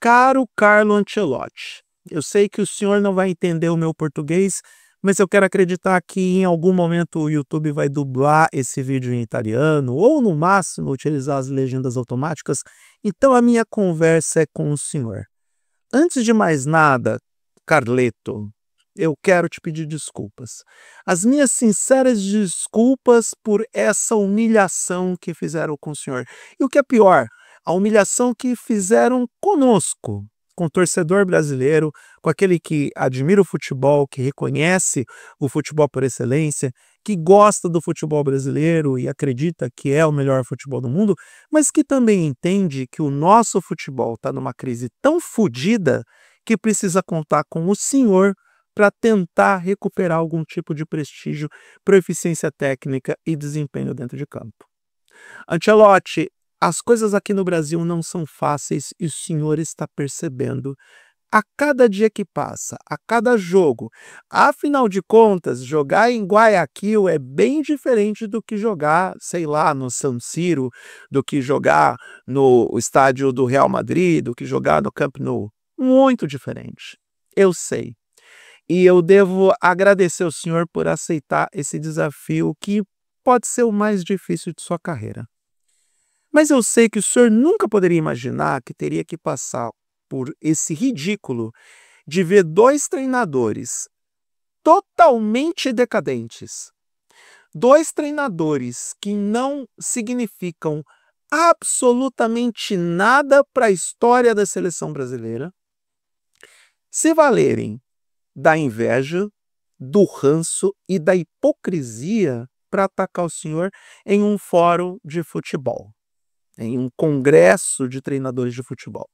Caro Carlo Ancelotti, eu sei que o senhor não vai entender o meu português, mas eu quero acreditar que em algum momento o YouTube vai dublar esse vídeo em italiano ou, no máximo, utilizar as legendas automáticas. Então a minha conversa é com o senhor. Antes de mais nada, Carleto, eu quero te pedir desculpas. As minhas sinceras desculpas por essa humilhação que fizeram com o senhor. E o que é pior, a humilhação que fizeram conosco, com o torcedor brasileiro, com aquele que admira o futebol, que reconhece o futebol por excelência, que gosta do futebol brasileiro e acredita que é o melhor futebol do mundo, mas que também entende que o nosso futebol está numa crise tão fodida que precisa contar com o senhor para tentar recuperar algum tipo de prestígio, proficiência técnica e desempenho dentro de campo. Ancelotti, as coisas aqui no Brasil não são fáceis e o senhor está percebendo a cada dia que passa, a cada jogo. Afinal de contas, jogar em Guayaquil é bem diferente do que jogar, sei lá, no San Siro, do que jogar no estádio do Real Madrid, do que jogar no Camp Nou. Muito diferente. Eu sei. E eu devo agradecer ao senhor por aceitar esse desafio que pode ser o mais difícil de sua carreira. Mas eu sei que o senhor nunca poderia imaginar que teria que passar por esse ridículo de ver dois treinadores totalmente decadentes, dois treinadores que não significam absolutamente nada para a história da seleção brasileira, se valerem da inveja, do ranço e da hipocrisia para atacar o senhor em um fórum de futebol, em um congresso de treinadores de futebol.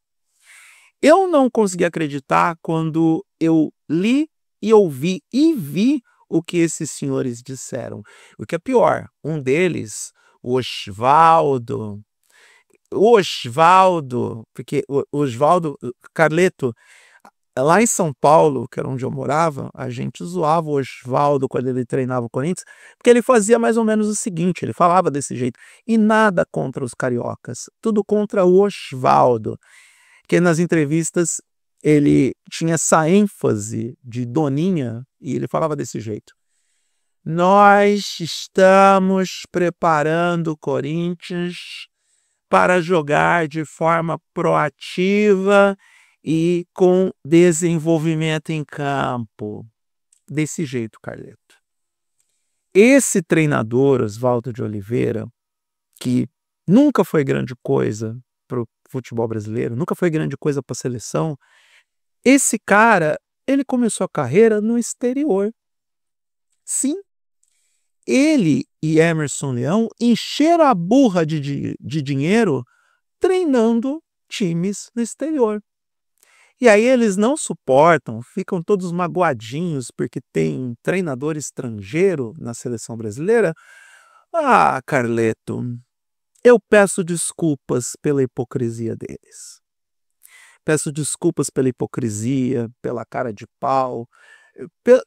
Eu não consegui acreditar quando eu li e ouvi e vi o que esses senhores disseram. O que é pior, um deles, o Osvaldo, porque o Osvaldo, Carleto, lá em São Paulo, que era onde eu morava, a gente zoava o Osvaldo quando ele treinava o Corinthians, porque ele fazia mais ou menos o seguinte, ele falava desse jeito, e nada contra os cariocas, tudo contra o Osvaldo, que nas entrevistas ele tinha essa ênfase de doninha e ele falava desse jeito. Nós estamos preparando o Corinthians para jogar de forma proativa e com desenvolvimento em campo. Desse jeito, Carleto. Esse treinador, Oswaldo de Oliveira, que nunca foi grande coisa para o futebol brasileiro, nunca foi grande coisa para a seleção, esse cara, ele começou a carreira no exterior. Sim, ele e Emerson Leão encheram a burra de dinheiro treinando times no exterior. E aí eles não suportam, ficam todos magoadinhos porque tem um treinador estrangeiro na seleção brasileira. Ah, Carleto, eu peço desculpas pela hipocrisia deles. Peço desculpas pela hipocrisia, pela cara de pau,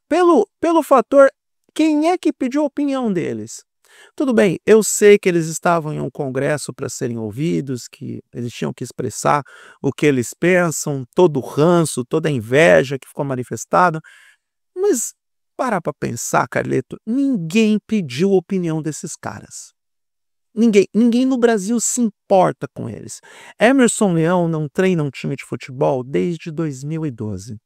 pelo fator, quem é que pediu a opinião deles? Tudo bem, eu sei que eles estavam em um congresso para serem ouvidos, que eles tinham que expressar o que eles pensam, todo o ranço, toda a inveja que ficou manifestada, mas para pensar, Carleto, ninguém pediu a opinião desses caras. Ninguém no Brasil se importa com eles. Emerson Leão não treina um time de futebol desde 2012.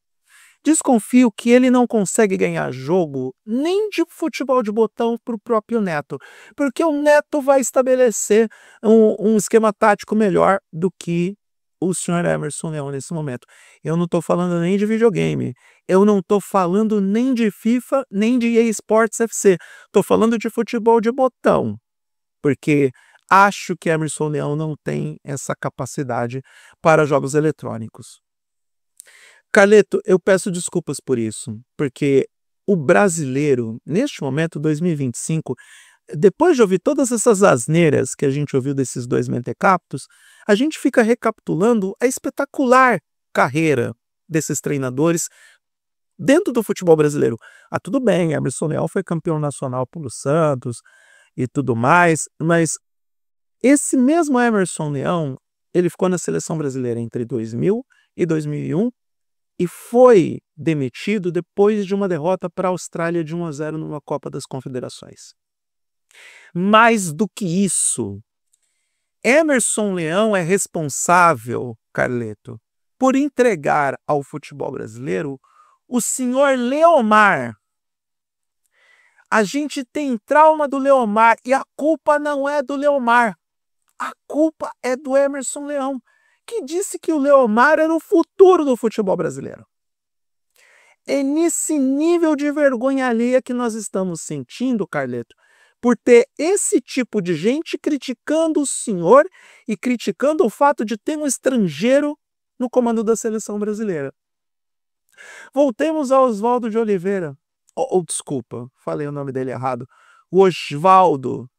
Desconfio que ele não consegue ganhar jogo nem de futebol de botão para o próprio Neto, porque o Neto vai estabelecer um esquema tático melhor do que o senhor Emerson Leão nesse momento. Eu não estou falando nem de videogame, eu não estou falando nem de FIFA, nem de EA Sports FC, estou falando de futebol de botão, porque acho que Emerson Leão não tem essa capacidade para jogos eletrônicos. Carleto, eu peço desculpas por isso, porque o brasileiro, neste momento, 2025, depois de ouvir todas essas asneiras que a gente ouviu desses dois mentecaptos, a gente fica recapitulando a espetacular carreira desses treinadores dentro do futebol brasileiro. Ah, tudo bem, Emerson Leão foi campeão nacional pelo Santos e tudo mais, mas esse mesmo Emerson Leão, ele ficou na seleção brasileira entre 2000 e 2001 e foi demitido depois de uma derrota para a Austrália de 1-0 numa Copa das Confederações. Mais do que isso, Emerson Leão é responsável, Carleto, por entregar ao futebol brasileiro o senhor Leomar. A gente tem trauma do Leomar e a culpa não é do Leomar. A culpa é do Emerson Leão, que disse que o Leomar era o futuro do futebol brasileiro. É nesse nível de vergonha alheia que nós estamos sentindo, Carleto, por ter esse tipo de gente criticando o senhor e criticando o fato de ter um estrangeiro no comando da seleção brasileira. Voltemos ao Oswaldo de Oliveira. Desculpa, falei o nome dele errado. O Osvaldo.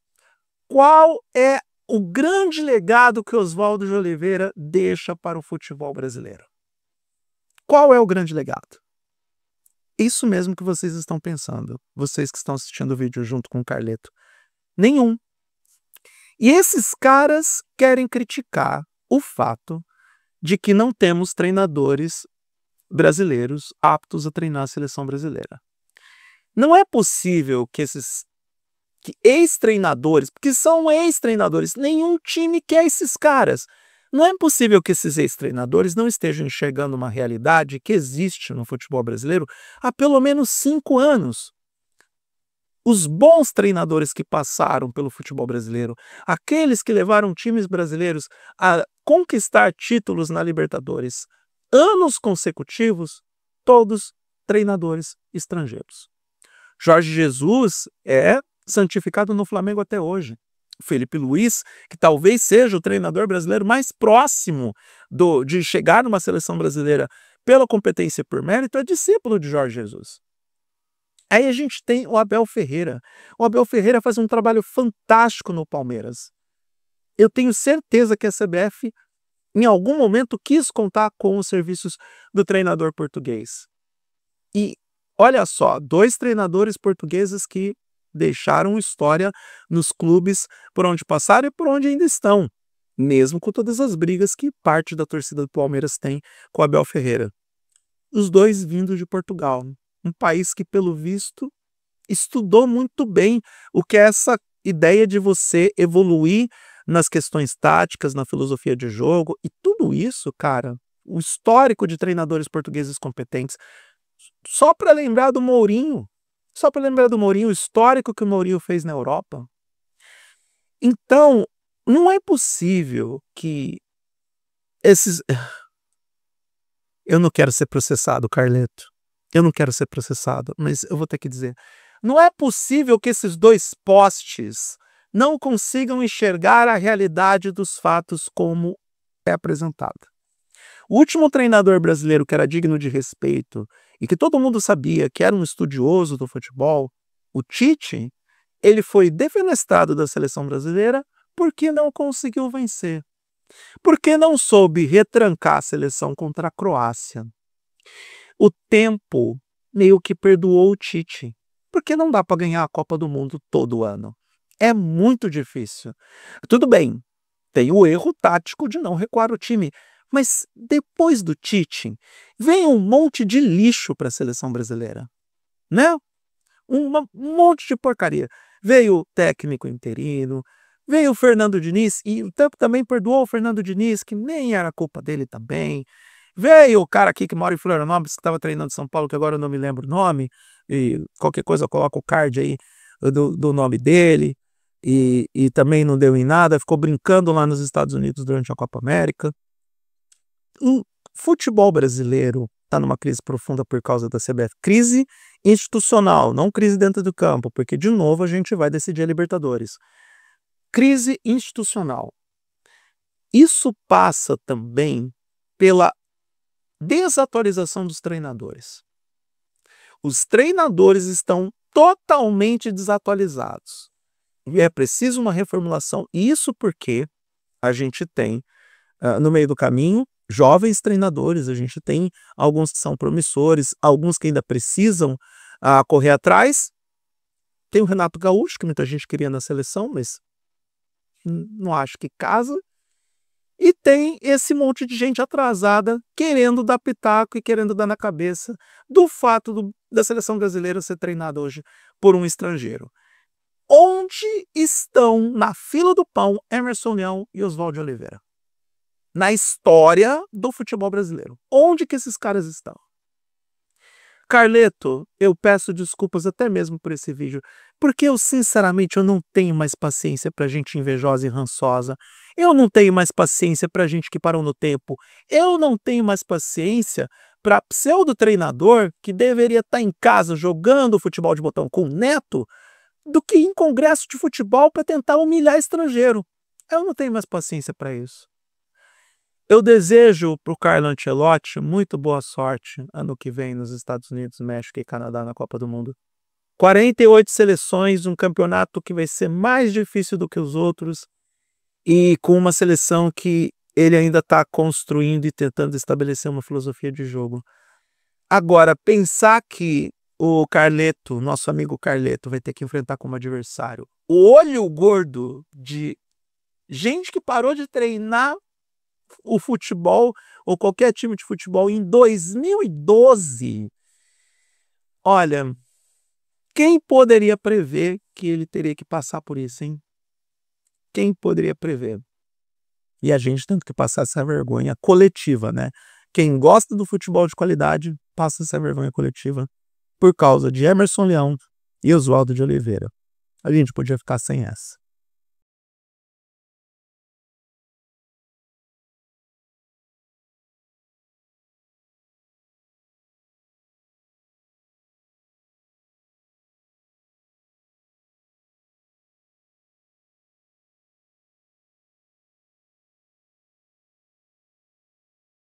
Qual é o grande legado que Oswaldo de Oliveira deixa para o futebol brasileiro? Qual é o grande legado? Isso mesmo que vocês estão pensando, vocês que estão assistindo o vídeo junto com o Carleto. Nenhum. E esses caras querem criticar o fato de que não temos treinadores brasileiros aptos a treinar a seleção brasileira. Não é possível que esses ex-treinadores, porque são ex-treinadores, nenhum time quer esses caras. Não é possível que esses ex-treinadores não estejam enxergando uma realidade que existe no futebol brasileiro há pelo menos 5 anos. Os bons treinadores que passaram pelo futebol brasileiro, aqueles que levaram times brasileiros a conquistar títulos na Libertadores, anos consecutivos, todos treinadores estrangeiros. Jorge Jesus é santificado no Flamengo até hoje. Felipe Luiz, que talvez seja o treinador brasileiro mais próximo de chegar numa seleção brasileira pela competência e por mérito, é discípulo de Jorge Jesus. Aí a gente tem o Abel Ferreira. O Abel Ferreira faz um trabalho fantástico no Palmeiras. Eu tenho certeza que a CBF, em algum momento, quis contar com os serviços do treinador português. E olha só, 2 treinadores portugueses que deixaram história nos clubes por onde passaram e por onde ainda estão, mesmo com todas as brigas que parte da torcida do Palmeiras tem com o Abel Ferreira. Os 2 vindos de Portugal, um país que, pelo visto, estudou muito bem o que é essa ideia de você evoluir nas questões táticas, na filosofia de jogo, e tudo isso, cara, o histórico de treinadores portugueses competentes. Só para lembrar do Mourinho, o histórico que o Mourinho fez na Europa. Então, não é possível que esses... Eu não quero ser processado, Carleto. Eu não quero ser processado, mas eu vou ter que dizer. Não é possível que esses 2 postes não consigam enxergar a realidade dos fatos como é apresentada. O último treinador brasileiro que era digno de respeito e que todo mundo sabia que era um estudioso do futebol, o Tite, ele foi defenestrado da seleção brasileira porque não conseguiu vencer. Porque não soube retrancar a seleção contra a Croácia. O tempo meio que perdoou o Tite, porque não dá para ganhar a Copa do Mundo todo ano. É muito difícil. Tudo bem, tem o erro tático de não recuar o time, mas depois do Tite, vem um monte de lixo para a seleção brasileira, né? Um monte de porcaria. Veio o técnico interino, veio o Fernando Diniz, e o tempo também perdoou o Fernando Diniz, que nem era culpa dele também. Veio o cara aqui que mora em Florianópolis, que estava treinando em São Paulo, que agora eu não me lembro o nome, e qualquer coisa eu coloco o card aí do nome dele, e também não deu em nada, ficou brincando lá nos Estados Unidos durante a Copa América. O futebol brasileiro está numa crise profunda por causa da CBF. Crise institucional, não crise dentro do campo, porque de novo a gente vai decidir a Libertadores. Crise institucional. Isso passa também pela desatualização dos treinadores. Os treinadores estão totalmente desatualizados. E é preciso uma reformulação. Isso porque a gente tem, no meio do caminho, jovens treinadores, a gente tem alguns que são promissores, alguns que ainda precisam correr atrás. Tem o Renato Gaúcho, que muita gente queria na seleção, mas não acho que casa. E tem esse monte de gente atrasada querendo dar pitaco e querendo dar na cabeça do fato da seleção brasileira ser treinada hoje por um estrangeiro. Onde estão na fila do pão Emerson Leão e Oswaldo de Oliveira? Na história do futebol brasileiro. Onde que esses caras estão? Carleto, eu peço desculpas até mesmo por esse vídeo, porque sinceramente eu não tenho mais paciência pra gente invejosa e rançosa. Eu não tenho mais paciência pra gente que parou no tempo. Eu não tenho mais paciência pra pseudo-treinador que deveria estar em casa jogando futebol de botão com o neto do que em congresso de futebol para tentar humilhar estrangeiro. Eu não tenho mais paciência para isso. Eu desejo para o Carlo Ancelotti muito boa sorte ano que vem nos Estados Unidos, México e Canadá na Copa do Mundo. 48 seleções, um campeonato que vai ser mais difícil do que os outros e com uma seleção que ele ainda está construindo e tentando estabelecer uma filosofia de jogo. Agora, pensar que o Carleto, nosso amigo Carleto, vai ter que enfrentar como adversário o olho gordo de gente que parou de treinar o futebol ou qualquer time de futebol em 2012. Olha, quem poderia prever que ele teria que passar por isso, hein? Quem poderia prever? E a gente tendo que passar essa vergonha coletiva, né? Quem gosta do futebol de qualidade passa essa vergonha coletiva por causa de Emerson Leão e Oswaldo de Oliveira. A gente podia ficar sem essa.